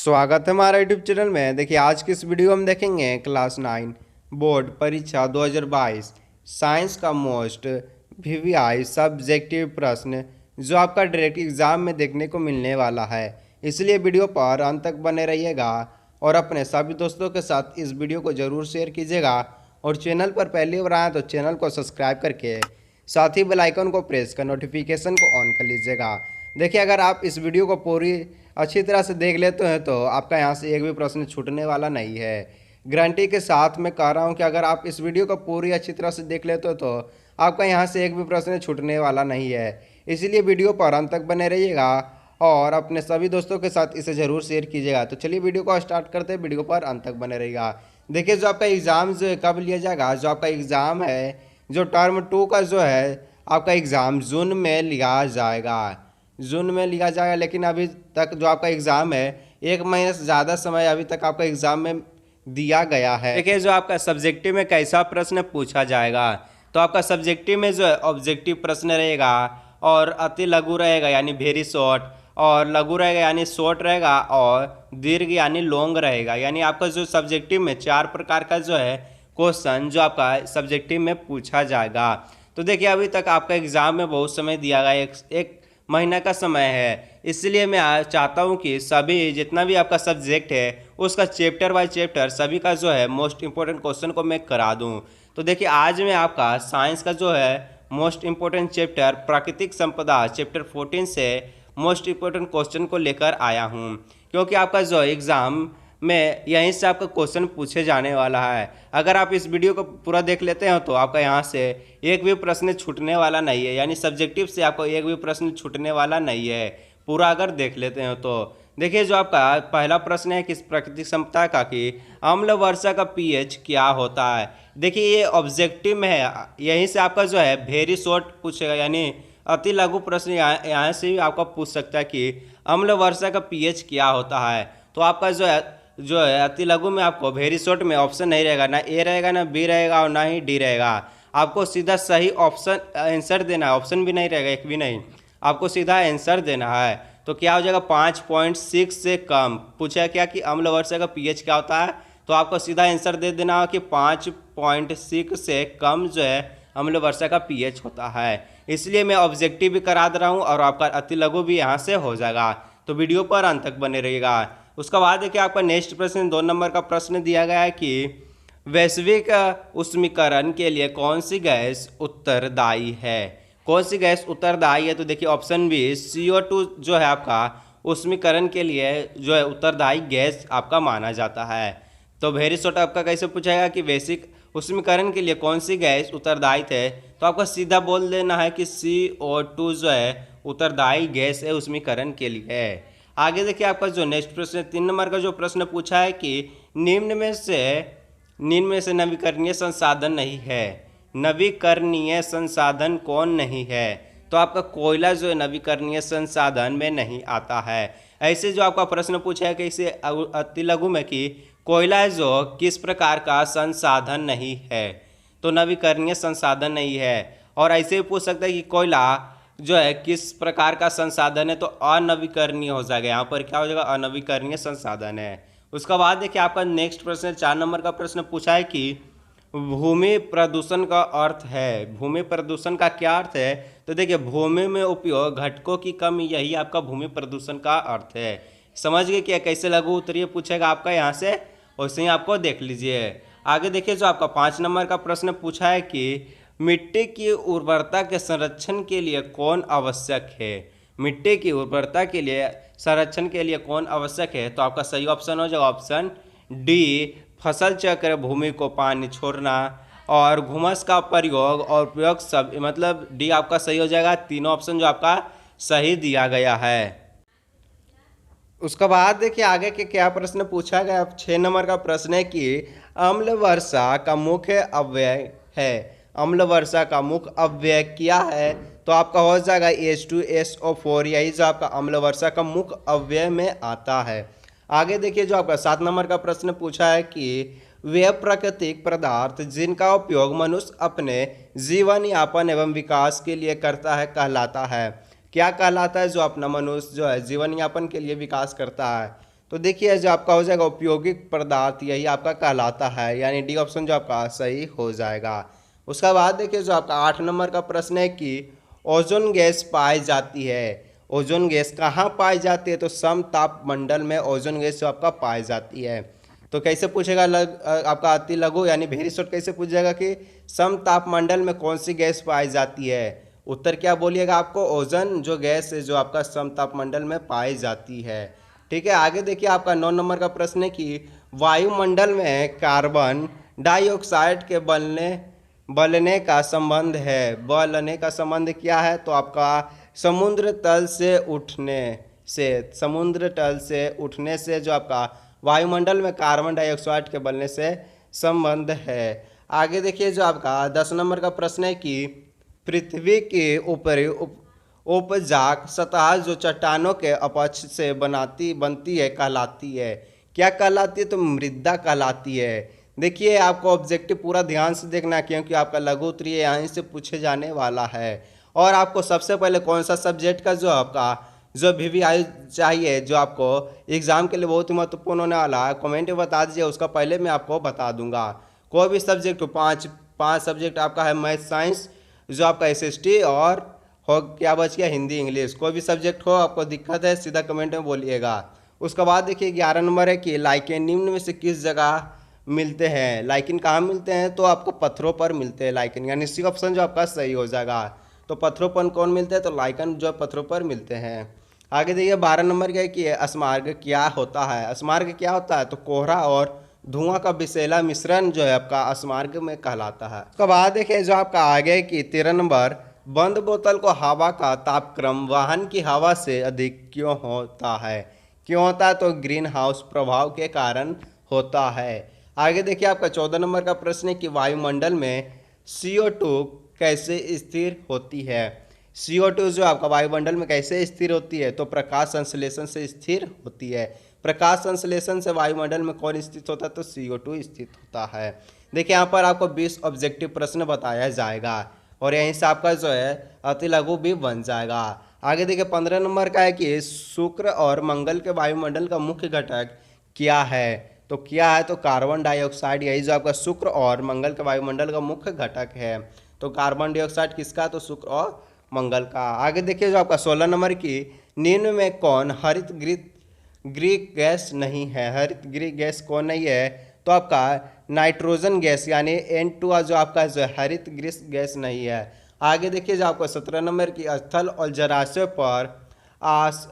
स्वागत है हमारा यूट्यूब चैनल में। देखिए आज की इस वीडियो में देखेंगे क्लास 9 बोर्ड परीक्षा 2022 साइंस का मोस्ट वीवीआई सब्जेक्टिव प्रश्न जो आपका डायरेक्ट एग्जाम में देखने को मिलने वाला है। इसलिए वीडियो पर अंत तक बने रहिएगा और अपने सभी दोस्तों के साथ इस वीडियो को ज़रूर शेयर कीजिएगा और चैनल पर पहली बार आए तो चैनल को सब्सक्राइब करके साथ ही बेल आइकन को प्रेस कर नोटिफिकेशन को ऑन कर लीजिएगा। देखिए अगर आप इस वीडियो को पूरी अच्छी तरह से देख लेते हैं तो आपका यहाँ से एक भी प्रश्न छूटने वाला नहीं है। गारंटी के साथ मैं कह रहा हूँ कि अगर आप इस वीडियो को पूरी अच्छी तरह से देख लेते हो तो आपका यहाँ से एक भी प्रश्न छूटने वाला नहीं है। इसीलिए वीडियो पर अंत तक बने रहिएगा और अपने सभी दोस्तों के साथ इसे ज़रूर शेयर कीजिएगा। तो चलिए वीडियो को स्टार्ट करते हैं, वीडियो पर अंत तक बने रहिएगा। देखिए जो आपका एग्ज़ाम जो कब लिया जाएगा, जो आपका एग्ज़ाम है जो टर्म 2 का जो है आपका एग्ज़ाम जून में लिया जाएगा, जून में लिया जाएगा। लेकिन अभी तक जो आपका एग्ज़ाम है 1 महीने से ज़्यादा समय अभी तक आपका एग्ज़ाम में दिया गया है। देखिए जो आपका सब्जेक्टिव में कैसा प्रश्न पूछा जाएगा, तो आपका सब्जेक्टिव में जो है ऑब्जेक्टिव प्रश्न रहेगा और अति लघु रहेगा यानी वेरी शॉर्ट, और लघु रहेगा यानी शॉर्ट रहेगा, और दीर्घ यानी लॉन्ग रहेगा। यानी आपका जो सब्जेक्टिव में 4 प्रकार का जो है क्वेश्चन जो आपका सब्जेक्टिव में पूछा जाएगा। तो देखिए अभी तक आपका एग्ज़ाम में बहुत समय दिया गया, एक महीना का समय है। इसलिए मैं चाहता हूं कि सभी जितना भी आपका सब्जेक्ट है उसका चैप्टर बाय चैप्टर सभी का जो है मोस्ट इंपॉर्टेंट क्वेश्चन को मैं करा दूं। तो देखिए आज मैं आपका साइंस का जो है मोस्ट इंपॉर्टेंट चैप्टर प्राकृतिक संपदा चैप्टर 14 से मोस्ट इंपॉर्टेंट क्वेश्चन को लेकर आया हूं, क्योंकि आपका जो एग्ज़ाम में यहीं से आपका क्वेश्चन पूछे जाने वाला है। अगर आप इस वीडियो को पूरा देख लेते हैं तो आपका यहाँ से एक भी प्रश्न छूटने वाला नहीं है, यानी सब्जेक्टिव से आपको एक भी प्रश्न छूटने वाला नहीं है पूरा अगर देख लेते हैं तो। देखिए जो आपका पहला प्रश्न है किस प्राकृतिक संपदा का कि अम्ल वर्षा का पीएच क्या होता है। देखिए ये ऑब्जेक्टिव में है, यहीं से आपका जो है वेरी शॉर्ट पूछेगा, यानी अति लघु प्रश्न यहाँ से भी आपका पूछ सकता है कि अम्ल वर्षा का पीएच क्या होता है। तो आपका जो है अति लघु में आपको वेरी शॉर्ट में ऑप्शन नहीं रहेगा, ना ए रहेगा ना बी रहेगा और ना ही डी रहेगा। आपको सीधा सही ऑप्शन आंसर देना है, ऑप्शन भी नहीं रहेगा एक भी नहीं, आपको सीधा आंसर देना है। तो क्या हो जाएगा 5.6 से कम पूछा क्या कि अम्ल वर्षा का पीएच क्या होता है, तो आपको सीधा आंसर दे देना हो कि 5.6 से कम जो है अम्ल वर्षा का पीएच होता है। इसलिए मैं ऑब्जेक्टिव भी करा दे रहा हूँ और आपका अति लघु भी यहाँ से हो जाएगा। तो वीडियो पर अंत तक बने रहिएगा। उसके बाद देखिए आपका नेक्स्ट प्रश्न 2 नंबर का प्रश्न दिया गया है कि वैश्विक उष्मीकरण के लिए कौन सी गैस उत्तरदायी है। कौन सी गैस उत्तरदायी है, तो देखिए ऑप्शन बी CO2 जो है आपका उष्मीकरण के लिए जो है उत्तरदायी गैस आपका माना जाता है। तो वेरी शॉर्ट आपका कैसे पूछाएगा कि वैश्विक उष्मीकरण के लिए कौन सी गैस उत्तरदायी है, तो आपको सीधा बोल देना है कि CO2 जो है उत्तरदायी गैस है उष्मीकरण के लिए। आगे देखिए आपका जो नेक्स्ट प्रश्न है 3 नंबर का जो प्रश्न पूछा है कि निम्न में से नवीकरणीय संसाधन नहीं है। नवीकरणीय संसाधन कौन नहीं है, तो आपका कोयला जो है नवीकरणीय संसाधन में नहीं आता है। ऐसे जो आपका प्रश्न पूछा है कि इसे अति लघु में कि कोयला जो किस प्रकार का संसाधन नहीं है, तो नवीकरणीय संसाधन नहीं है। और ऐसे भी पूछ सकता है कि कोयला जो है किस प्रकार का संसाधन है, तो अनवीकरणीय हो जाएगा, यहाँ पर क्या हो जाएगा अनवीकरणीय संसाधन है। उसके बाद देखिए आपका नेक्स्ट प्रश्न 4 नंबर का प्रश्न पूछा है कि भूमि प्रदूषण का अर्थ है। भूमि प्रदूषण का क्या अर्थ है, तो देखिए भूमि में उपयोग घटकों की कमी, यही आपका भूमि प्रदूषण का अर्थ है। समझ गए क्या कैसे लघु उत्तरीय पूछेगा आपका यहाँ से, वैसे ही आपको देख लीजिए। आगे देखिए जो आपका 5 नंबर का प्रश्न पूछा है कि मिट्टी की उर्वरता के संरक्षण के लिए कौन आवश्यक है। मिट्टी की उर्वरता के लिए संरक्षण के लिए कौन आवश्यक है, तो आपका सही ऑप्शन हो जाएगा ऑप्शन डी फसल चक्र, भूमि को पानी छोड़ना और घुमस का प्रयोग और उपयोग सब, मतलब डी आपका सही हो जाएगा। तीनों ऑप्शन जो आपका सही दिया गया है। उसके बाद देखिए आगे के क्या प्रश्न पूछा गया। 6 नंबर का प्रश्न है कि अम्ल वर्षा का मुख्य अव्यय है। अम्ल वर्षा का मुख्य अव्यय क्या है, तो आपका हो जाएगा H2SO4, यही जो आपका अम्ल वर्षा का मुख्य अव्यय में आता है। आगे देखिए जो आपका 7 नंबर का प्रश्न पूछा है कि वे प्राकृतिक पदार्थ जिनका उपयोग मनुष्य अपने जीवन यापन एवं विकास के लिए करता है कहलाता है। क्या कहलाता है जो अपना मनुष्य जो है जीवन यापन के लिए विकास करता है, तो देखिए जो आपका हो जाएगा उपयोगिक पदार्थ यही आपका कहलाता है, यानी डी ऑप्शन जो आपका सही हो जाएगा। उसके बाद देखिए जो आपका 8 नंबर का प्रश्न है कि ओजोन गैस पाई जाती है। ओजोन गैस कहाँ पाई जाती है? तो समतापमंडल में ओजोन गैस जो आपका पाई जाती है। तो कैसे पूछेगा आपका अति लघु यानी वेरी शॉर्ट कैसे पूछ जाएगा कि समतापमंडल में कौन सी गैस पाई जाती है? उत्तर क्या बोलिएगा आपको? ओजोन जो गैस है जो आपका समतापमंडल में पाई जाती है। ठीक है, आगे देखिए आपका 9 नंबर का प्रश्न है कि वायुमंडल में कार्बन डाइऑक्साइड के बलने का संबंध है। बलने का संबंध क्या है? तो आपका समुद्र तल से उठने से जो आपका वायुमंडल में कार्बन डाइऑक्साइड के बलने से संबंध है। आगे देखिए जो आपका 10 नंबर का प्रश्न है कि पृथ्वी के ऊपरी उपजाक सतह जो चट्टानों के अपक्ष से बनती है कहलाती है। क्या कहलाती है? तो मृदा कहलाती है। देखिए आपको ऑब्जेक्टिव पूरा ध्यान से देखना क्योंकि आपका लघु उत्तरीय यहीं से पूछे जाने वाला है। और आपको सबसे पहले कौन सा सब्जेक्ट का जो आपका जो VVI चाहिए जो आपको एग्जाम के लिए बहुत ही महत्वपूर्ण होने वाला है, कमेंट में बता दीजिए, उसका पहले मैं आपको बता दूंगा। कोई भी सब्जेक्ट हो, पाँच सब्जेक्ट आपका है, मैथ साइंस जो आपका SST और हो क्या बच गया हिंदी इंग्लिश। कोई भी सब्जेक्ट हो आपको दिक्कत है सीधा कमेंट में बोलिएगा। उसके बाद देखिए 11 नंबर है कि लाइकेन निम्न में से किस जगह मिलते हैं? लाइकेन कहाँ मिलते हैं? तो आपको पत्थरों पर मिलते हैं लाइकेन, यानी सी ऑप्शन जो आपका सही हो जाएगा। तो पत्थरों पर कौन मिलते हैं? तो लाइकेन जो पत्थरों पर मिलते हैं। आगे देखिए 12 नंबर का है कि अस्मार्ग क्या होता है? अस्मार्ग क्या होता है? तो कोहरा और धुआं का विषैला मिश्रण जो है आपका अस्मार्ग में कहलाता है। उसके बाद देखिए जो आपका आगे की 13 नंबर, बंद बोतल को हवा का तापक्रम वाहन की हवा से अधिक क्यों होता है? क्यों होता है? तो ग्रीन हाउस प्रभाव के कारण होता है। आगे देखिए आपका 14 नंबर का प्रश्न है कि वायुमंडल में CO2 कैसे स्थिर होती है? CO2 जो आपका वायुमंडल में कैसे स्थिर होती है? तो प्रकाश संश्लेषण से स्थिर होती है। प्रकाश संश्लेषण से वायुमंडल में कौन स्थित होता है? तो CO2 स्थित होता है। देखिए यहाँ पर आपको 20 ऑब्जेक्टिव प्रश्न बताया जाएगा और यहीं से आपका जो है अति लघु भी बन जाएगा। आगे देखिए 15 नंबर का है कि शुक्र और मंगल के वायुमंडल का मुख्य घटक क्या है? तो क्या है? तो कार्बन डाइऑक्साइड, यही जो आपका शुक्र और मंगल के वायुमंडल का मुख्य घटक है। तो कार्बन डाइऑक्साइड किसका? तो शुक्र और मंगल का। आगे देखिए जो आपका 16 नंबर की निम्न में कौन हरित गृह गैस नहीं है? हरित गृह गैस कौन नहीं है? तो आपका नाइट्रोजन गैस यानी N2 जो आपका जो हरित गृह गैस नहीं है। आगे देखिए जो आपको 17 नंबर की स्थल और जलाशय पर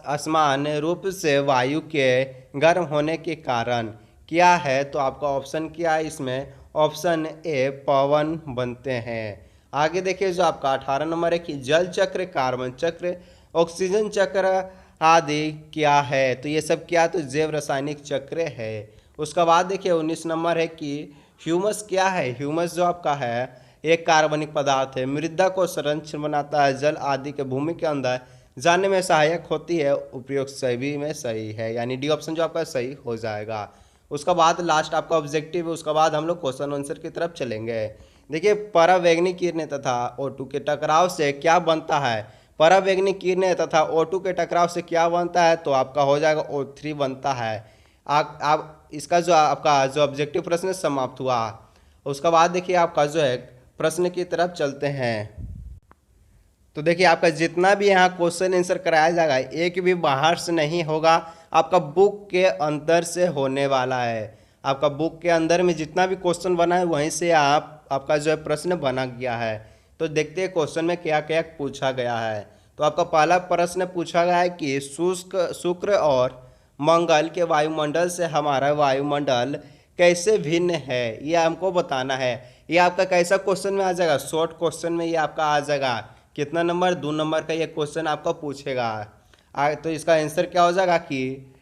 असमान रूप से वायु के गर्म होने के कारण क्या है? तो आपका ऑप्शन क्या है इसमें? ऑप्शन ए पवन बनते हैं। आगे देखिए जो आपका 18 नंबर है कि जल चक्र, कार्बन चक्र, ऑक्सीजन चक्र आदि क्या है? तो ये सब क्या? तो जैव रासायनिक चक्र है। उसका बाद देखिए 19 नंबर है कि ह्यूमस क्या है? ह्यूमस जो आपका है एक कार्बनिक पदार्थ है, मृदा को संरक्षण बनाता है, जल आदि के भूमि के अंदर जाने में सहायक होती है, उपयोग सभी में सही है, यानी डी ऑप्शन जो आपका सही हो जाएगा। उसका बाद लास्ट आपका ऑब्जेक्टिव है, उसका बाद हम लोग क्वेश्चन आंसर की तरफ चलेंगे। देखिए परावैंगनिक किरणें तथा O2 के टकराव से क्या बनता है? परावैंगनिक किरणें तथा O2 के टकराव से क्या बनता है? तो आपका हो जाएगा O3 बनता है। आप इसका जो आपका जो ऑब्जेक्टिव प्रश्न समाप्त हुआ। उसका बाद देखिए आपका जो है प्रश्न की तरफ चलते हैं। तो देखिए आपका जितना भी यहाँ क्वेश्चन आंसर कराया जाएगा एक भी बाहर से नहीं होगा, आपका बुक के अंदर से होने वाला है। आपका बुक के अंदर में जितना भी क्वेश्चन बना है वहीं से आपका जो है प्रश्न बना गया है। तो देखते हैं क्वेश्चन में क्या क्या पूछा गया है। तो आपका पहला प्रश्न पूछा गया है कि शुक्र और मंगल के वायुमंडल से हमारा वायुमंडल कैसे भिन्न है, ये हमको बताना है। ये आपका कैसा क्वेश्चन में आ जाएगा? शॉर्ट क्वेश्चन में ये आपका आ जाएगा। कितना नंबर? 2 नंबर का ये क्वेश्चन आपका पूछेगा। तो इसका आंसर क्या हो जाएगा कि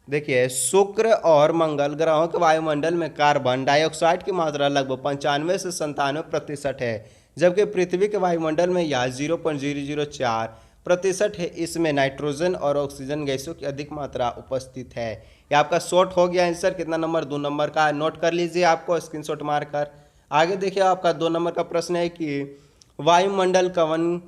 देखिए शुक्र और मंगल ग्रहों के वायुमंडल में कार्बन डाइऑक्साइड की मात्रा लगभग 95 से 97% है, जबकि पृथ्वी के वायुमंडल में यह 0.004% है। इसमें नाइट्रोजन और ऑक्सीजन गैसों की अधिक मात्रा उपस्थित है। ये आपका शॉर्ट हो गया आंसर। कितना नंबर? 2 नंबर का। नोट कर लीजिए आपको स्क्रीनशॉट मारकर। आगे देखिए आपका 2 नंबर का प्रश्न है कि वायुमंडल कवन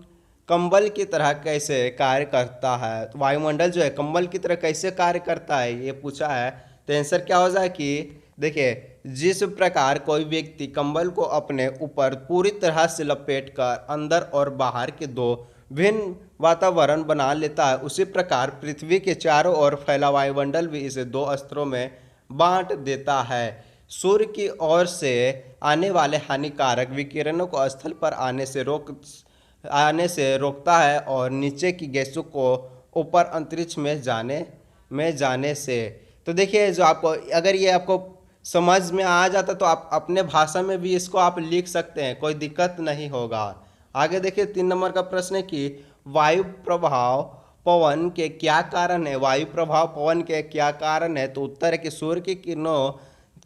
कंबल की तरह कैसे कार्य करता है। तो वायुमंडल जो है कंबल की तरह कैसे कार्य करता है ये पूछा है। तो आंसर क्या हो जाए कि देखिए, जिस प्रकार कोई व्यक्ति कंबल को अपने ऊपर पूरी तरह से लपेटकर अंदर और बाहर के दो भिन्न वातावरण बना लेता है, उसी प्रकार पृथ्वी के चारों ओर फैला वायुमंडल भी इसे दो स्तरों में बांट देता है। सूर्य की ओर से आने वाले हानिकारक विकिरणों को स्थल पर आने से रोकता है और नीचे की गैसों को ऊपर अंतरिक्ष में जाने से। तो देखिए, जो आपको अगर ये आपको समझ में आ जाता तो आप अपने भाषा में भी इसको आप लिख सकते हैं, कोई दिक्कत नहीं होगा। आगे देखिए 3 नंबर का प्रश्न है कि वायु प्रभाव पवन के क्या कारण है। वायु प्रभाव पवन के क्या कारण है। तो उत्तर है कि सूर्य की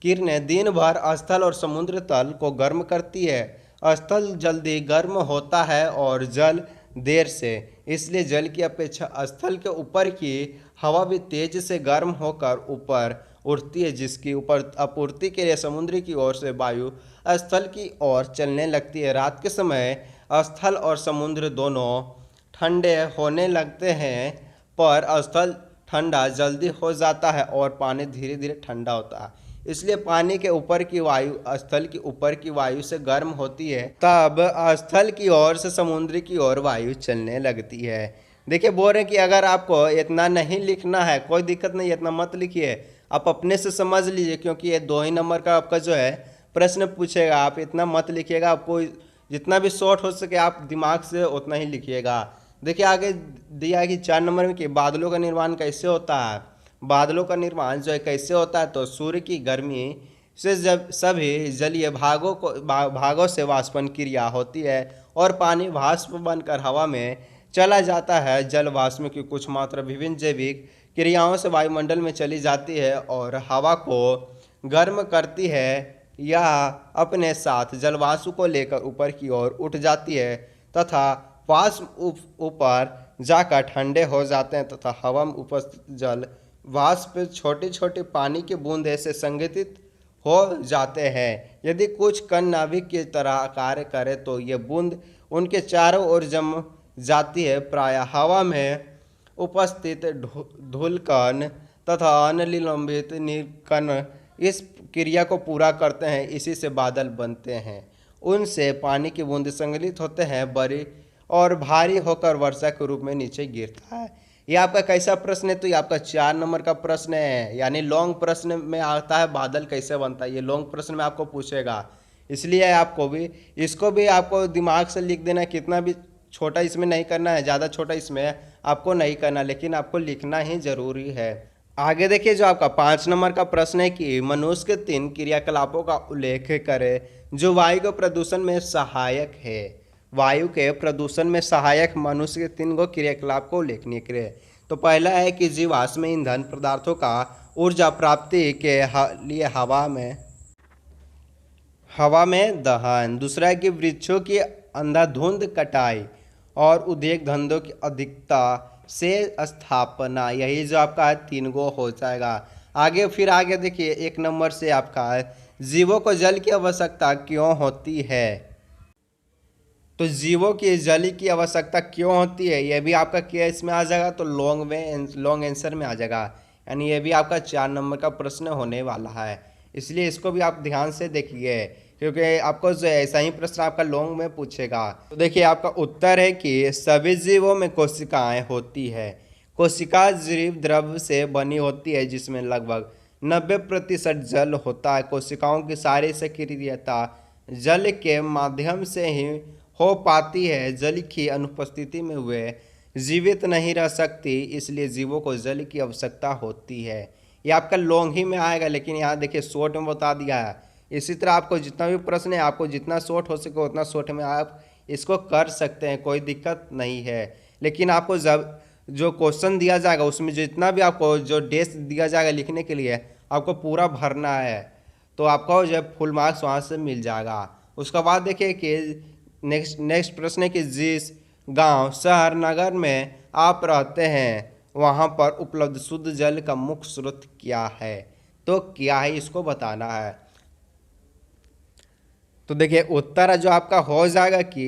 किरणें दिन भर स्थल और समुद्र तल को गर्म करती है। स्थल जल्दी गर्म होता है और जल देर से, इसलिए जल की अपेक्षा स्थल के ऊपर की हवा भी तेज से गर्म होकर ऊपर उठती है, जिसकी ऊपर आपूर्ति के लिए समुद्र की ओर से वायु स्थल की ओर चलने लगती है। रात के समय स्थल और समुद्र दोनों ठंडे होने लगते हैं, पर स्थल ठंडा जल्दी हो जाता है और पानी धीरे धीरे ठंडा होता है। इसलिए पानी के ऊपर की वायु स्थल की ऊपर की वायु से गर्म होती है, तब स्थल की ओर से समुद्र की ओर वायु चलने लगती है। देखिए, बोल रहे हैं कि अगर आपको इतना नहीं लिखना है कोई दिक्कत नहीं, इतना मत लिखिए, आप अपने से समझ लीजिए, क्योंकि ये 2 ही नंबर का आपका जो है प्रश्न पूछेगा। आप इतना मत लिखिएगा, आपको जितना भी शॉर्ट हो सके आप दिमाग से उतना ही लिखिएगा। देखिए आगे दिया है कि 4 नंबर में कि बादलों का निर्माण कैसे होता है। बादलों का निर्माण जो है कैसे होता है, तो सूर्य की गर्मी से जब सभी जलीय भागों से वाष्पन क्रिया होती है और पानी वाष्प बनकर हवा में चला जाता है। जल वाष्प की कुछ मात्रा विभिन्न जैविक क्रियाओं से वायुमंडल में चली जाती है और हवा को गर्म करती है, या अपने साथ जलवाष्प को लेकर ऊपर की ओर उठ जाती है तथा वाष्प ऊपर जाकर ठंडे हो जाते हैं तथा हवा में उपस्थित जल वाष्प छोटी छोटी पानी की बूंदें से संगठित हो जाते हैं। यदि कुछ कण नाभिक की तरह कार्य करे तो ये बूंद उनके चारों ओर जम जाती है। प्रायः हवा में उपस्थित धूलकण तथा अनिलंबित कण इस क्रिया को पूरा करते हैं, इसी से बादल बनते हैं। उनसे पानी की बूंद संग्रहित होते हैं, बड़ी और भारी होकर वर्षा के रूप में नीचे गिरता है। ये आपका कैसा प्रश्न है, तो ये आपका 4 नंबर का प्रश्न है, यानी लॉन्ग प्रश्न में आता है बादल कैसे बनता है। ये लॉन्ग प्रश्न में आपको पूछेगा, इसलिए आपको भी इसको भी आपको दिमाग से लिख देना। कितना भी छोटा इसमें नहीं करना है, ज़्यादा छोटा इसमें आपको नहीं करना, लेकिन आपको लिखना ही जरूरी है। आगे देखिए, जो आपका 5 नंबर का प्रश्न है कि मनुष्य के 3 क्रियाकलापों का उल्लेख करें जो वायु के प्रदूषण में सहायक है। वायु के प्रदूषण में सहायक मनुष्य के 3 क्रियाकलाप को उल्लेखनीय करें। तो पहला है कि जीवाश्म ईंधन पदार्थों का ऊर्जा प्राप्ति के लिए हवा में दहन। दूसरा है कि वृक्षों की अंधाधुंध कटाई और उद्योग धंधों की अधिकता से स्थापना। यही जो आपका 3 हो जाएगा। आगे देखिए 1 नंबर से आपका जीवों को जल की आवश्यकता क्यों होती है। तो जीवों की जल की आवश्यकता क्यों होती है, यह भी आपका क्या इसमें आ जाएगा, तो लॉन्ग आंसर में आ जाएगा। यानी ये भी आपका 4 नंबर का प्रश्न होने वाला है, इसलिए इसको भी आप ध्यान से देखिए, क्योंकि आपको जो ऐसा ही प्रश्न आपका लॉन्ग में पूछेगा। तो देखिए आपका उत्तर है कि सभी जीवों में कोशिकाएं होती है। कोशिका जीव द्रव से बनी होती है, जिसमें लगभग 90% जल होता है। कोशिकाओं की सारी सक्रियता जल के माध्यम से ही हो पाती है। जल की अनुपस्थिति में वे जीवित नहीं रह सकती, इसलिए जीवों को जल की आवश्यकता होती है। ये आपका लॉन्ग ही में आएगा, लेकिन यहाँ देखिए शॉर्ट में बता दिया है। इसी तरह आपको जितना भी प्रश्न है, आपको जितना शॉर्ट हो सके उतना शॉर्ट में आप इसको कर सकते हैं, कोई दिक्कत नहीं है। लेकिन आपको जब जो क्वेश्चन दिया जाएगा उसमें जितना भी आपको जो डेज दिया जाएगा लिखने के लिए, आपको पूरा भरना है, तो आपको जब फुल मार्क्स वहाँ से मिल जाएगा। उसके बाद देखिए कि नेक्स्ट प्रश्न है कि जिस गांव, शहर, नगर में आप रहते हैं वहां पर उपलब्ध शुद्ध जल का मुख्य स्रोत क्या है। तो क्या है इसको बताना है। तो देखिए उत्तर जो आपका हो जाएगा कि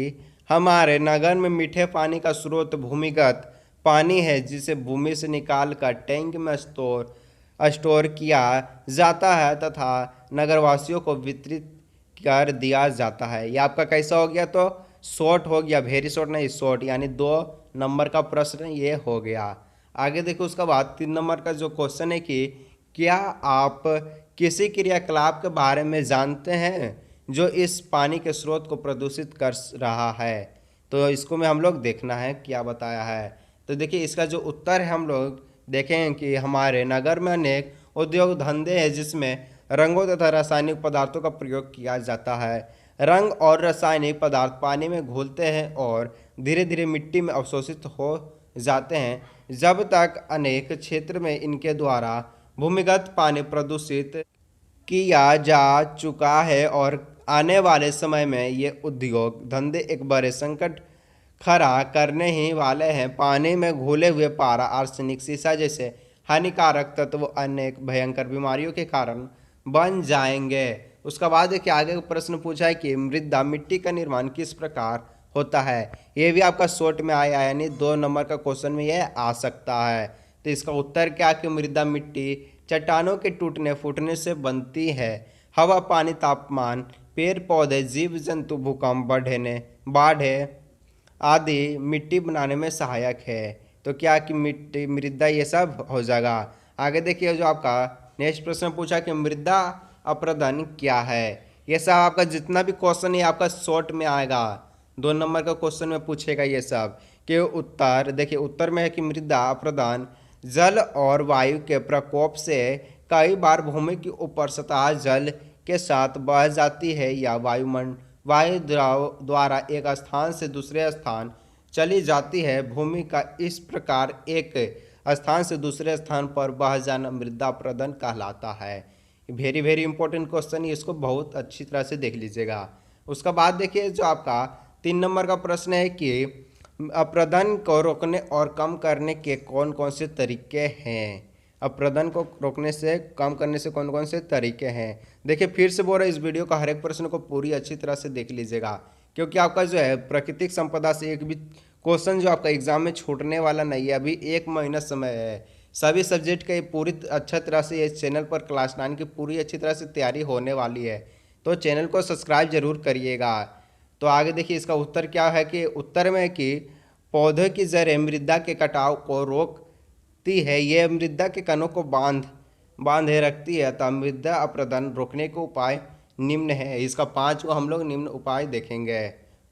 हमारे नगर में मीठे पानी का स्रोत भूमिगत पानी है, जिसे भूमि से निकाल कर टैंक में स्टोर किया जाता है तथा नगरवासियों को वितरित कर दिया जाता है। ये आपका कैसा हो गया? तो शॉर्ट हो गया, वेरी शॉर्ट नहीं, शॉर्ट, यानी 2 नंबर का प्रश्न ये हो गया। आगे देखो उसका बाद 3 नंबर का जो क्वेश्चन है कि क्या आप किसी क्रियाकलाप के बारे में जानते हैं जो इस पानी के स्रोत को प्रदूषित कर रहा है? तो इसको में हम लोग देखना है क्या बताया है। तो देखिए इसका जो उत्तर है हम लोग देखें कि हमारे नगर में अनेक उद्योग धंधे हैं जिसमें रंगों तथा रासायनिक पदार्थों का प्रयोग किया जाता है। रंग और रासायनिक पदार्थ पानी में घुलते हैं और धीरे धीरे मिट्टी में अवशोषित हो जाते हैं। जब तक अनेक क्षेत्र में इनके द्वारा भूमिगत पानी प्रदूषित किया जा चुका है और आने वाले समय में ये उद्योग धंधे एक बड़े संकट खड़ा करने ही वाले हैं। पानी में घुले हुए पारा, आर्सेनिक, सीसा जैसे हानिकारक तत्व अनेक भयंकर बीमारियों के कारण बन जाएंगे। उसका बाद देखिए आगे का प्रश्न पूछा है कि मृदा मिट्टी का निर्माण किस प्रकार होता है? ये भी आपका शॉर्ट में आया, यानी 2 नंबर का क्वेश्चन में यह आ सकता है। तो इसका उत्तर क्या कि मृदा मिट्टी चट्टानों के टूटने फूटने से बनती है। हवा, पानी, तापमान, पेड़ पौधे, जीव जंतु, भूकंप, बढ़ने, बाढ़ आदि मिट्टी बनाने में सहायक है। तो क्या कि मिट्टी, मृदा, ये सब हो जाएगा। आगे देखिए जो आपका नेक्स्ट प्रश्न पूछा कि मृदा अपरदन क्या है? ये सब आपका जितना भी क्वेश्चन है आपका शॉर्ट में आएगा, 2 नंबर का क्वेश्चन में पूछेगा ये सब। कि उत्तर देखिए उत्तर में है कि मृदा अपरदन जल और वायु के प्रकोप से कई बार भूमि की ऊपर सतह जल के साथ बह जाती है या वायु द्वारा एक स्थान से दूसरे स्थान चली जाती है। भूमि का इस प्रकार एक स्थान से दूसरे स्थान पर बह जाना मृदा अपरदन कहलाता है। वेरी वेरी इंपॉर्टेंट क्वेश्चन है, इसको बहुत अच्छी तरह से देख लीजिएगा। उसका बाद देखिए जो आपका 3 नंबर का प्रश्न है कि अपरदन को रोकने और कम करने के कौन कौन से तरीके हैं? अपरदन को रोकने से कम करने से कौन कौन से तरीके हैं? देखिए फिर से बोल रहा इस वीडियो का हर एक प्रश्न को पूरी अच्छी तरह से देख लीजिएगा, क्योंकि आपका जो है प्राकृतिक संपदा से एक भी क्वेश्चन जो आपका एग्जाम में छूटने वाला नहीं है। अभी 1 महीना समय है, सभी सब्जेक्ट का पूरी अच्छा तरह से इस चैनल पर क्लास 9 की पूरी अच्छी तरह से तैयारी होने वाली है, तो चैनल को सब्सक्राइब जरूर करिएगा। तो आगे देखिए इसका उत्तर क्या है कि उत्तर में कि पौधे की जड़ें मृदा के कटाव को रोकती है, ये मृदा के कणों को बांधे रखती है। अतः मृदा अपरदन रोकने के उपाय निम्न है। इसका 5 को हम लोग निम्न उपाय देखेंगे।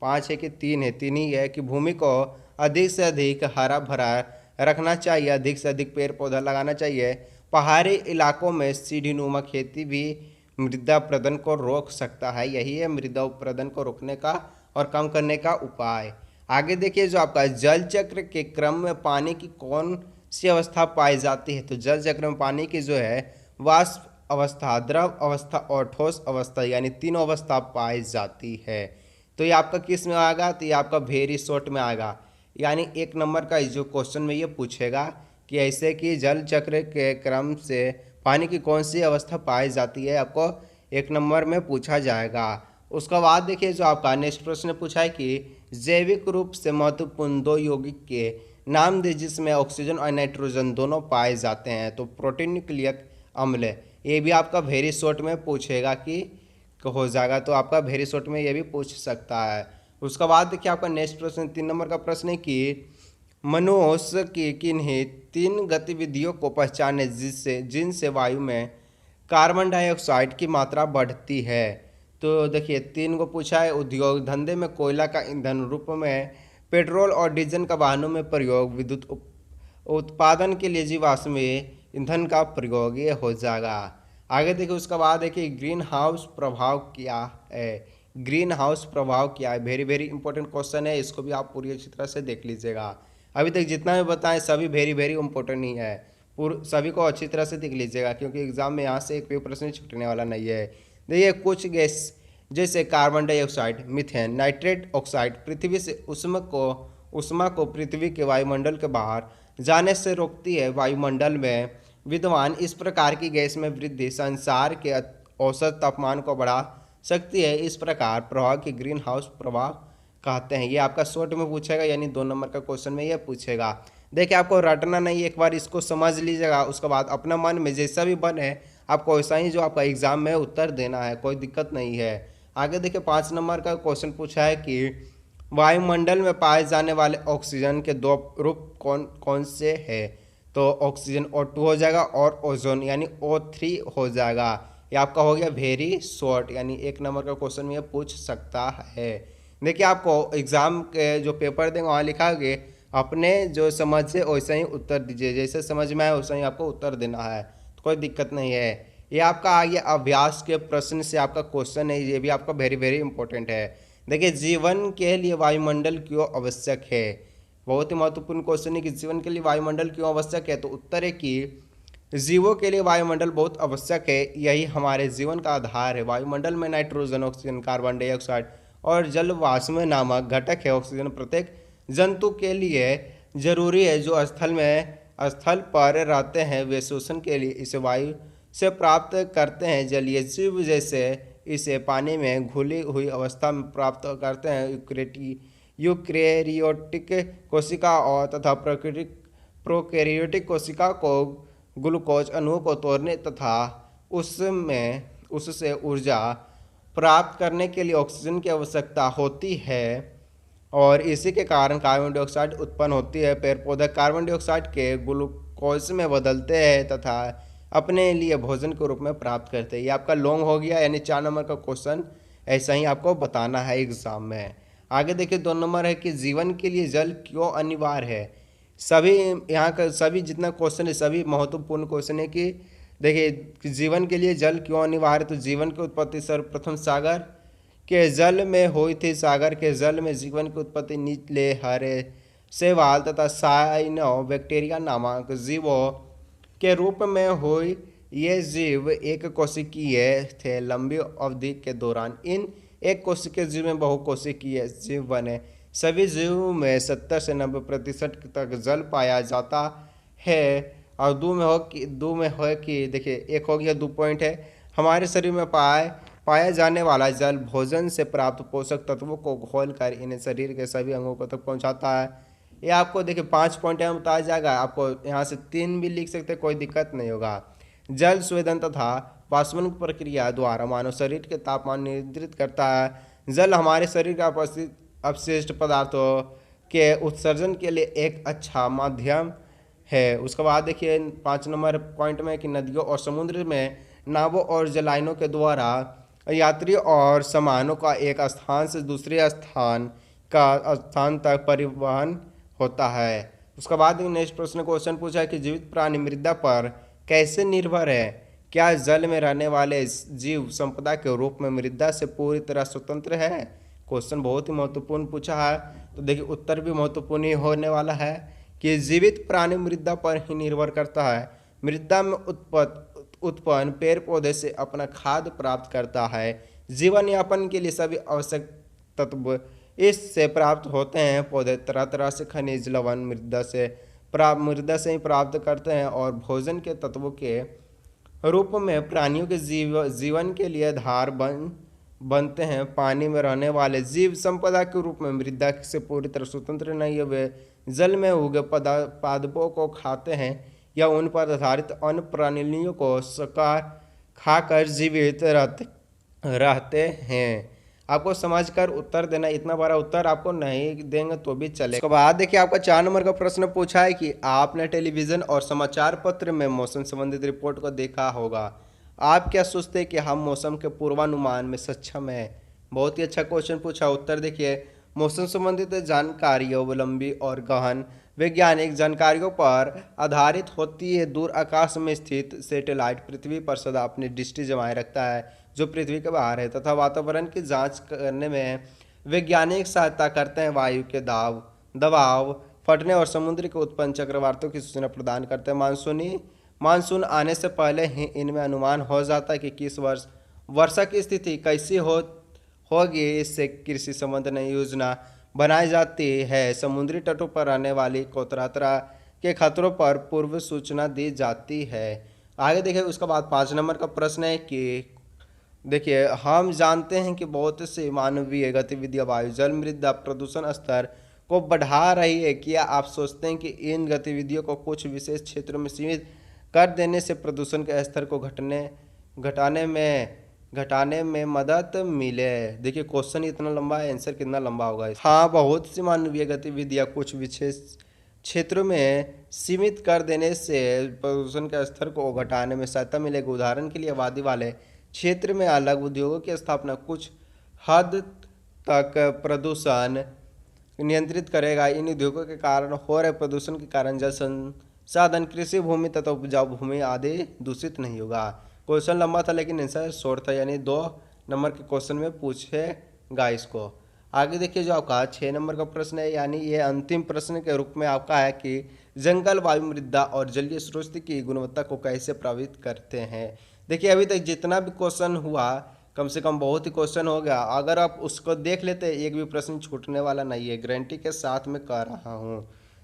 5 है कि 3 है, 3 ही है कि भूमि को अधिक से अधिक हरा भरा रखना चाहिए, अधिक से अधिक पेड़ पौधा लगाना चाहिए। पहाड़ी इलाकों में सीढ़ीनुमा खेती भी मृदा अपरदन को रोक सकता है। यही है मृदा अपरदन को रोकने का और कम करने का उपाय। आगे देखिए जो आपका जल चक्र के क्रम में पानी की कौन सी अवस्था पाई जाती है? तो जल चक्र में पानी की जो है वाष्प अवस्था, द्रव अवस्था और ठोस अवस्था, यानी 3 अवस्था पाई जाती है। तो ये आपका किस में आएगा? तो ये आपका वेरी शॉर्ट में आएगा, यानी 1 नंबर का जो क्वेश्चन में ये पूछेगा कि ऐसे कि जल चक्र के क्रम से पानी की कौन सी अवस्था पाई जाती है, आपको 1 नंबर में पूछा जाएगा। उसका बाद देखिए जो आपका नेक्स्ट प्रश्न पूछा है कि जैविक रूप से महत्वपूर्ण 2 यौगिक के नाम दे जिसमें ऑक्सीजन और नाइट्रोजन दोनों पाए जाते हैं। तो प्रोटीन, न्यूक्लिक अम्ल, ये भी आपका वेरी शॉर्ट में पूछेगा कि हो जाएगा, तो आपका वेरी शॉर्ट में ये भी पूछ सकता है। उसका बाद देखिए आपका नेक्स्ट प्रश्न 3 नंबर का प्रश्न है कि मनुष्य की किन्हीं 3 गतिविधियों को पहचाने जिनसे वायु में कार्बन डाइऑक्साइड की मात्रा बढ़ती है। तो देखिए 3 को पूछा है। उद्योग धंधे में कोयला का ईंधन रूप में पेट्रोल और डीजल का वाहनों में प्रयोग, विद्युत उत्पादन के लिए जीवाश्म ईंधन का प्रयोग, ये हो जाएगा। आगे देखिए उसका बाद देखिए ग्रीन हाउस प्रभाव क्या है? ग्रीन हाउस प्रभाव क्या है? वेरी वेरी इंपॉर्टेंट क्वेश्चन है, इसको भी आप पूरी अच्छी तरह से देख लीजिएगा। अभी तक जितना भी बताएं सभी वेरी वेरी इंपॉर्टेंट ही है, सभी को अच्छी तरह से देख लीजिएगा, क्योंकि एग्जाम में यहाँ से एक भी प्रश्न छूटने वाला नहीं है। देखिए कुछ गैस जैसे carbon dioxide, methane, nitrate oxide पृथ्वी से उष्मा को पृथ्वी के वायुमंडल के बाहर जाने से रोकती है। वायुमंडल में विद्यमान इस प्रकार की गैस में वृद्धि संसार के औसत तापमान को बढ़ा सकती है। इस प्रकार प्रभाव की ग्रीन हाउस प्रभाव कहते हैं। ये आपका शॉर्ट में पूछेगा, यानी 2 नंबर का क्वेश्चन में ये पूछेगा। देखिए आपको रटना नहीं, एक बार इसको समझ लीजिएगा, उसके बाद अपना मन में जैसा भी बने आपको वैसा ही जो आपका एग्जाम में उत्तर देना है, कोई दिक्कत नहीं है। आगे देखिए 5 नंबर का क्वेश्चन पूछा है कि वायुमंडल में पाए जाने वाले ऑक्सीजन के 2 रूप कौन कौन से हैं। तो ऑक्सीजन O2 हो जाएगा और ओजोन यानी O3 हो जाएगा। ये आपका हो गया वेरी शॉर्ट, यानी 1 नंबर का क्वेश्चन में ये पूछ सकता है। देखिए आपको एग्जाम के जो पेपर देंगे वहाँ लिखा गया अपने जो समझ से वैसे ही उत्तर दीजिए, जैसे समझ में आए वैसे ही आपको उत्तर देना है, तो कोई दिक्कत नहीं है। ये आपका आगे अभ्यास के प्रश्न से आपका क्वेश्चन है, ये भी आपका वेरी वेरी इंपॉर्टेंट है। देखिए जीवन के लिए वायुमंडल क्यों आवश्यक है, बहुत ही महत्वपूर्ण क्वेश्चन है कि जीवन के लिए वायुमंडल क्यों आवश्यक है। तो उत्तर है कि जीवों के लिए वायुमंडल बहुत आवश्यक है, यही हमारे जीवन का आधार है। वायुमंडल में नाइट्रोजन, ऑक्सीजन, कार्बन डाइऑक्साइड और जल वाष्प नामक घटक है। ऑक्सीजन प्रत्येक जंतु के लिए जरूरी है जो स्थल पर रहते हैं, वे शोषण के लिए इसे वायु से प्राप्त करते हैं। जलीय जीव जैसे इसे पानी में घुली हुई अवस्था में प्राप्त करते हैं। यूकेरियोटिक कोशिका और तथा प्रोकैरियोटिक कोशिका को ग्लूकोज अणुओं को तोड़ने तथा उससे ऊर्जा प्राप्त करने के लिए ऑक्सीजन की आवश्यकता होती है और इसी के कारण कार्बन डाइऑक्साइड उत्पन्न होती है। पेड़ पौधे कार्बन डाइऑक्साइड के ग्लूकोज में बदलते हैं तथा अपने लिए भोजन के रूप में प्राप्त करते हैं। ये आपका लॉन्ग हो गया, यानी 4 नंबर का क्वेश्चन ऐसा ही आपको बताना है एग्जाम में। आगे देखिए 2 नंबर है कि जीवन के लिए जल क्यों अनिवार्य है। सभी यहाँ का सभी जितना क्वेश्चन है सभी महत्वपूर्ण क्वेश्चन है कि देखिए जीवन के लिए जल क्यों अनिवार्य। तो जीवन की उत्पत्ति सर्वप्रथम सागर के जल में हुई थी। सागर के जल में जीवन की उत्पत्ति नीले हरे शैवाल तथा साइनो बैक्टीरिया नामक जीवों के रूप में हुई। ये जीव एक कोशिकीय थे। लंबी अवधि के दौरान इन एक कोशिकीय जीव में बहुकोशिकीय जीव बने। सभी जीवों में 70 से 90% तक जल पाया जाता है। और दो में हो कि देखिए एक हो गया 2 पॉइंट है, हमारे शरीर में पाया जाने वाला जल भोजन से प्राप्त पोषक तत्वों को घोल कर इन्हें शरीर के सभी अंगों को तक पहुंचाता है। ये आपको देखिए 5 पॉइंट यहाँ बताया जाएगा, आपको यहाँ से 3 भी लिख सकते, कोई दिक्कत नहीं होगा। जल स्वेदन तथा वाष्पन प्रक्रिया द्वारा मानव शरीर के तापमान नियंत्रित करता है। जल हमारे शरीर का अपशिष्ट पदार्थों के उत्सर्जन के लिए एक अच्छा माध्यम है। उसके बाद देखिए 5 नंबर पॉइंट में कि नदियों और समुद्र में नावों और जलायनों के द्वारा यात्री और सामानों का एक स्थान से दूसरे स्थान तक परिवहन होता है। उसके बाद नेक्स्ट प्रश्न क्वेश्चन पूछा है कि जीवित प्राणी मृदा पर कैसे निर्भर है। क्या जल में रहने वाले जीव संपदा के रूप में मृदा से पूरी तरह स्वतंत्र है। क्वेश्चन बहुत ही महत्वपूर्ण पूछा है, तो देखिए उत्तर भी महत्वपूर्ण ही होने वाला है कि जीवित प्राणी मृदा पर ही निर्भर करता है। मृदा में उत्पन्न पेड़ पौधे से अपना खाद्य प्राप्त करता है। जीवन यापन के लिए सभी आवश्यक तत्व इससे प्राप्त होते हैं। पौधे तरह तरह से खनिज लवण मृदा से ही प्राप्त करते हैं और भोजन के तत्वों के रूप में प्राणियों के जीवन के लिए आधार बनते हैं। पानी में रहने वाले जीव संपदा के रूप में मृदा से पूरी तरह स्वतंत्र नहीं है। वे जल में उगे पादपों को खाते हैं या उन पर आधारित अन्य प्राणियों को खाकर जीवित रहते हैं। आपको समझकर उत्तर देना, इतना बड़ा उत्तर आपको नहीं देंगे तो भी चले। उसके बाद देखिए आपका 4 नंबर का प्रश्न पूछा है कि आपने टेलीविजन और समाचार पत्र में मौसम संबंधित रिपोर्ट को देखा होगा। आप क्या सोचते हैं कि हम मौसम के पूर्वानुमान में सक्षम हैं। बहुत ही अच्छा क्वेश्चन पूछा। उत्तर देखिए मौसम संबंधित जानकारियों लंबी और गहन वैज्ञानिक जानकारियों पर आधारित होती है। दूर आकाश में स्थित सैटेलाइट पृथ्वी पर सदा अपनी दृष्टि जमाए रखता है जो पृथ्वी के बाहर है तथा वातावरण की जांच करने में वैज्ञानिक सहायता करते हैं। वायु के दबाव फटने और समुद्र के उत्पन्न चक्रवातों की सूचना प्रदान करते हैं। मानसून आने से पहले ही इनमें अनुमान हो जाता है कि किस वर्ष वर्षा की स्थिति कैसी होगी। इससे कृषि संबंधी योजना बनाई जाती है। समुद्री तटों पर रहने वाली को तरह तरह के खतरों पर पूर्व सूचना दी जाती है। आगे देखिए उसके बाद 5 नंबर का प्रश्न है कि देखिए, हम जानते हैं कि बहुत से मानवीय गतिविधियां वायु जल मृदा प्रदूषण स्तर को बढ़ा रही है। क्या आप सोचते हैं कि इन गतिविधियों को कुछ विशेष क्षेत्रों में सीमित कर देने से प्रदूषण के स्तर को घटाने में घटाने में मदद मिले? देखिए, क्वेश्चन इतना लंबा है, आंसर कितना लंबा होगा। हाँ, बहुत सी मानवीय गतिविधियां कुछ विशेष क्षेत्रों में सीमित कर देने से प्रदूषण के स्तर को घटाने में सहायता मिलेगी। उदाहरण के लिए, आबादी वाले क्षेत्र में अलग उद्योगों की स्थापना कुछ हद तक प्रदूषण नियंत्रित करेगा। इन उद्योगों के कारण हो रहे प्रदूषण के कारण जल संसाधन, कृषि भूमि तथा उपजाऊ भूमि आदि दूषित नहीं होगा। क्वेश्चन लंबा था लेकिन आंसर शॉर्ट था, यानी 2 नंबर के क्वेश्चन में पूछेगा इसको। आगे देखिए, जो आपका 6 नंबर का प्रश्न है, यानी ये अंतिम प्रश्न के रूप में आपका है कि जंगल, वायु, मृदा और जलीय स्रोत की गुणवत्ता को कैसे प्रभावित करते हैं। देखिए, अभी तक जितना भी क्वेश्चन हुआ, कम से कम बहुत ही क्वेश्चन हो गया। अगर आप उसको देख लेते, एक भी प्रश्न छूटने वाला नहीं है, गारंटी के साथ में कह रहा हूँ।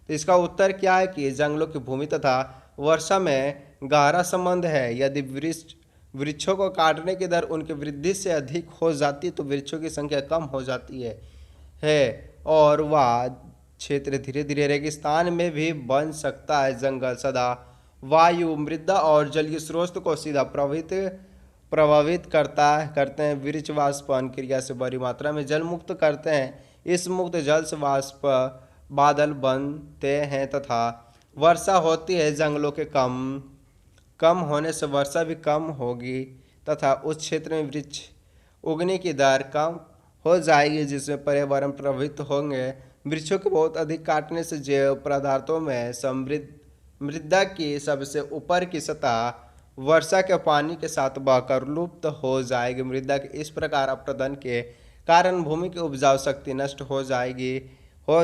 तो इसका उत्तर क्या है कि जंगलों की भूमि तथा वर्षा में गहरा संबंध है। यदि वृक्षों को काटने की दर उनकी वृद्धि से अधिक हो जाती है तो वृक्षों की संख्या कम हो जाती है और वह क्षेत्र धीरे धीरे रेगिस्तान में भी बन सकता है। जंगल सदा वायु, मृदा और जलीय स्रोत को सीधा प्रभावित करते हैं। वृक्ष वाष्पन क्रिया से बड़ी मात्रा में जल मुक्त करते हैं। इस मुक्त जल से वाष्प बादल बनते हैं तथा वर्षा होती है। जंगलों के कम होने से वर्षा भी कम होगी तथा उस क्षेत्र में वृक्ष उगने की दर कम हो जाएगी, जिसमें पर्यावरण प्रभावित होंगे। वृक्षों को बहुत अधिक काटने से जैव पदार्थों में समृद्ध मृदा की सबसे ऊपर की सतह वर्षा के पानी के साथ बहकर लुप्त हो जाएगी। मृदा के इस प्रकार अपरदन के कारण भूमि की उपजाऊ शक्ति नष्ट हो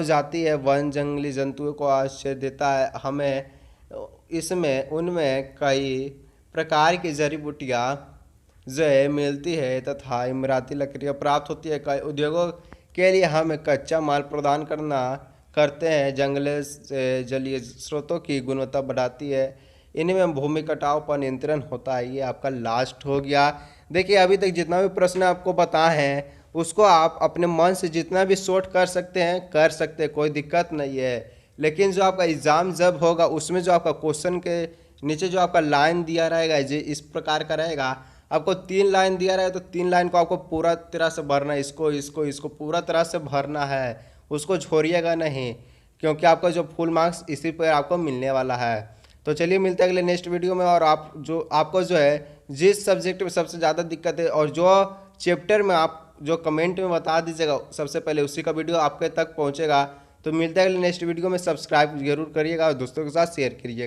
जाती है। वन जंगली जंतुओं को आश्रय देता है हमें, इसमें उनमें कई प्रकार की जड़ी बूटियाँ जो मिलती है तथा इमारती लकड़ियाँ प्राप्त होती है। कई उद्योगों के लिए हम कच्चा माल प्रदान करते हैं। जंगल से जलीय स्रोतों की गुणवत्ता बढ़ाती है। इनमें भूमि कटाव पर नियंत्रण होता है। ये आपका लास्ट हो गया। देखिए, अभी तक जितना भी प्रश्न आपको बताए हैं उसको आप अपने मन से जितना भी शॉर्ट कर सकते हैं, कोई दिक्कत नहीं है। लेकिन जो आपका एग्ज़ाम जब होगा उसमें जो आपका क्वेश्चन के नीचे जो आपका लाइन दिया रहेगा जो इस प्रकार का रहेगा, आपको 3 लाइन दिया रहेगा तो 3 लाइन को आपको पूरा तरह से भरना है। इसको पूरा तरह से भरना है, उसको छोड़िएगा नहीं, क्योंकि आपका जो फुल मार्क्स इसी पर आपको मिलने वाला है। तो चलिए, मिलते हैं अगले नेक्स्ट वीडियो में। और आपको जो है जिस सब्जेक्ट में सबसे ज़्यादा दिक्कत है और जो चैप्टर में आप जो कमेंट में बता दीजिएगा सबसे पहले, उसी का वीडियो आपके तक पहुंचेगा। तो मिलते हैं अगले नेक्स्ट वीडियो में। सब्सक्राइब जरूर करिएगा और दोस्तों के साथ शेयर करिएगा।